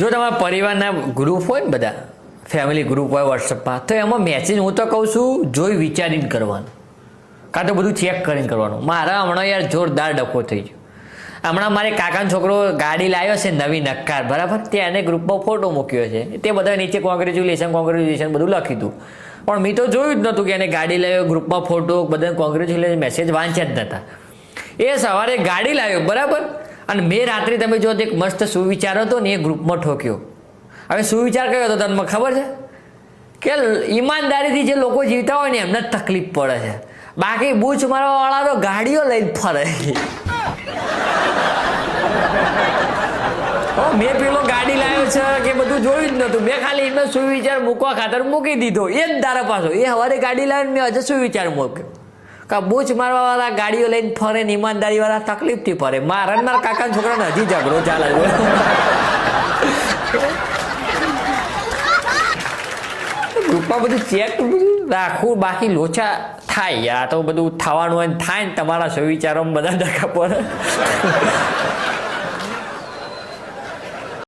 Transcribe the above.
જો તમારા પરિવારના ગ્રુપ હોય ને બધા ફેમિલી ગ્રુપ હોય વોટ્સઅપમાં, તો એમાં મેસેજ હું તો કહું છું જોઈ વિચારીને કરવાનું, કાં તો બધું ચેક કરીને કરવાનું. મારા હમણાં યાર જોરદાર ડખો થઈ ગયો. હમણાં મારે કાકાનો છોકરો ગાડી લાવ્યો છે નવી નક્કાર, બરાબર, ત્યાં એને ગ્રુપમાં ફોટો મૂક્યો છે, તે બધા નીચે કોંગ્રેચ્યુલેશન બધું લખ્યું હતું, પણ મેં તો જોયું જ નહોતું કે એને ગાડી લાવ્યો, ગ્રુપમાં ફોટો, બધા કોંગ્રેચ્યુલેશન મેસેજ વાંચ્યા જ નહોતા. એ સવારે ગાડી લાવ્યો, બરાબર, અને મેં રાત્રે તમે જો એક મસ્ત સુવિચાર હતો ને એ ગ્રુપમાં ઠોક્યો. હવે સુવિચાર કયો હતો તમને ખબર છે? કે ઈમાનદારીથી જે લોકો જીવતા હોય ને એમને જ તકલીફ પડે છે, બાકી બૂચ મારવાવાળા તો ગાડીઓ લઈને ફરે. મેં પેલો ગાડી લાવ્યો છે કે બધું જોયું જ નહોતું, મેં ખાલી એનો સુવિચાર મૂકવા ખાતર મૂકી દીધો. એ જ તારા પાછો એ સવારે ગાડી લાવીને મેં હજુ સુવિચાર મૂક્યો કે બૂચ મારવાવાળા ગાડીઓ લઈને ફરે ને ઈમાનદારીવાળા તકલીફથી ફરે. મારા કાકાના છોકરાને હજી ઝઘડો ચાલે છે. ગ્રુપમાં બધું ચેક રાખવું, બાકી લોચા થાય. આ તો બધું થવાનું હોય થાય ને તમારા સુવિચારોમાં બધા ડખા પડે.